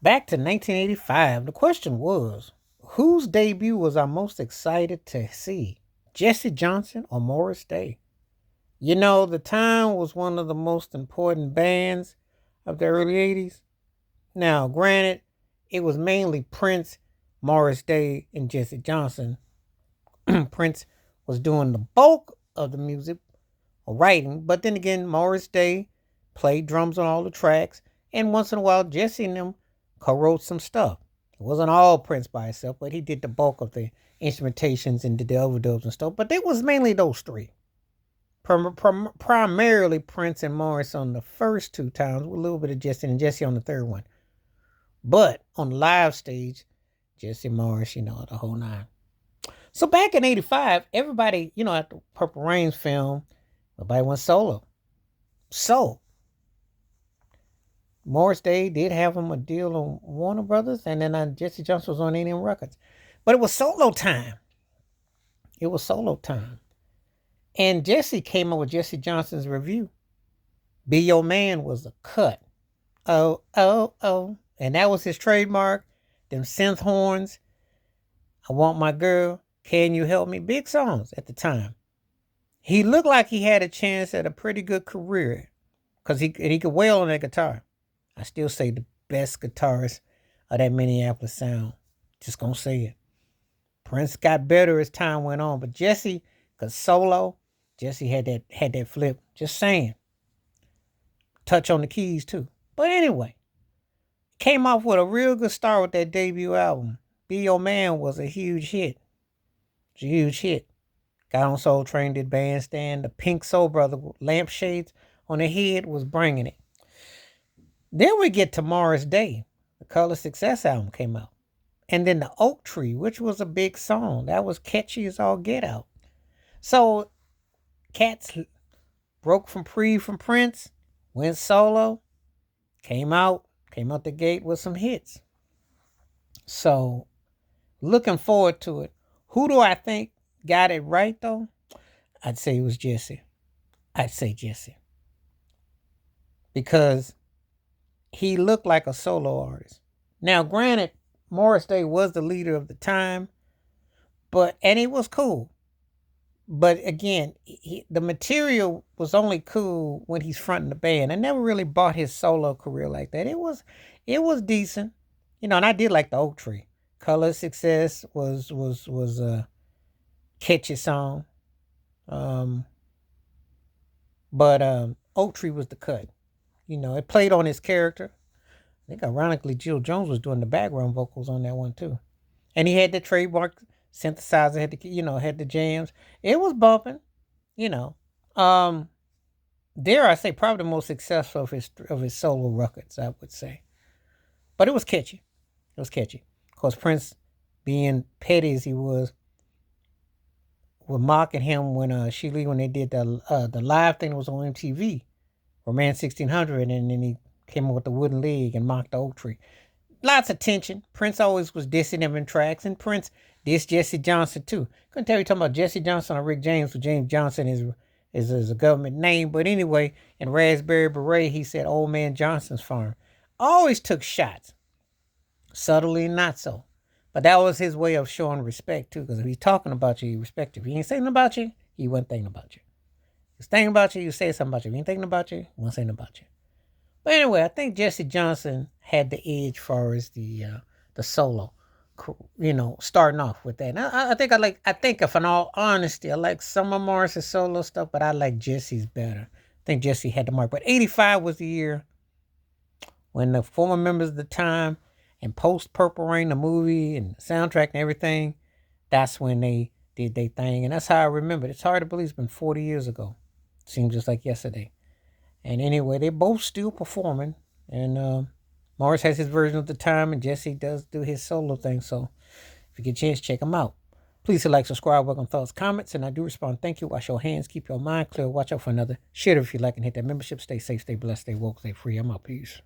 Back to 1985, the question was, whose debut was I most excited to see? Jesse Johnson or Morris Day? You know, the Time was one of the most important bands of the early 80s. Now, granted, it was mainly Prince, Morris Day, and Jesse Johnson. Prince was doing the bulk of the music or writing, but then again, Morris Day played drums on all the tracks, and once in a while, Jesse and them co-wrote some stuff. It wasn't all Prince by himself, but he did the bulk of the instrumentations and did the overdubs and stuff. But it was mainly those three. Primarily Prince and Morris on the first two times, with a little bit of Jesse and Jesse on the third one. But on the live stage, Jesse Morris, the whole nine. So back in 85, everybody, at the Purple Rain film, everybody went solo. So Morris Day did have him a deal on Warner Brothers, and then Jesse Johnson was on A&M Records. But it was solo time. It was solo time. And Jesse came up with Jesse Johnson's review. Be Your Man was a cut. Oh, oh, oh. And that was his trademark. Them synth horns. I Want My Girl. Can You Help Me? Big songs at the time. He looked like he had a chance at a pretty good career because he could wail on that guitar. I still say the best guitarist of that Minneapolis sound. Just gonna say it. Prince got better as time went on, but Jesse, cause solo, Jesse had that flip. Just saying. Touch on the keys too. But anyway, came off with a real good start with that debut album. Be Your Man was a huge hit. It's a huge hit. Got on Soul Train, did Bandstand. The Pink Soul Brother with lampshades on the head was bringing it. Then we get to Morris Day. The Color Success album came out. And then the Oak Tree, which was a big song. That was catchy as all get out. So cats broke from Prince, went solo, came out the gate with some hits. So looking forward to it. Who do I think got it right though? I'd say it was Jesse. I'd say Jesse. Because he looked like a solo artist. Now, granted, Morris Day was the leader of the time, and he was cool. But again, the material was only cool when he's fronting the band. I never really bought his solo career like that. It was decent, and I did like the Oak Tree. Color Success was a catchy song, but Oak Tree was the cut. It played on his character. I think ironically, Jill Jones was doing the background vocals on that one too, and he had the trademark synthesizer, had the jams. It was bumping, Dare I say, probably the most successful of his solo records, I would say. But it was catchy. Of course, Prince, being petty as he was mocking him when when they did the live thing that was on MTV, Romance 1600, and then he came up with the wooden leg and mocked the Oak Tree. Lots of tension. Prince always was dissing him in tracks, and Prince dissed Jesse Johnson too. Couldn't tell you talking about Jesse Johnson or Rick James, so James Johnson is a government name. But anyway, in Raspberry Beret, he said Old Man Johnson's farm. Always took shots. Subtly, not so. But that was his way of showing respect too, because if he's talking about you, you respect him. If he ain't saying about you, he wasn't thinking about you. If he's thinking about you, you say something about you. If he ain't thinking about you, he wasn't saying about you. But anyway, I think Jesse Johnson had the edge far as the solo, starting off with that. And I think if in all honesty, I like some of Morris's solo stuff, but I like Jesse's better. I think Jesse had the mark. But 85 was the year when the former members of the Time and post Purple Rain, the movie and the soundtrack and everything, that's when they did their thing. And that's how I remember it. It's hard to believe it's been 40 years ago. Seems just like yesterday. And anyway, they're both still performing. And Morris has his version of the Time, and Jesse does do his solo thing. So if you get a chance, check them out. Please hit like, subscribe, welcome thoughts, comments, and I do respond. Thank you. Wash your hands. Keep your mind clear. Watch out for another. Share it if you like, and hit that membership. Stay safe, stay blessed, stay woke, stay free. I'm out. Peace.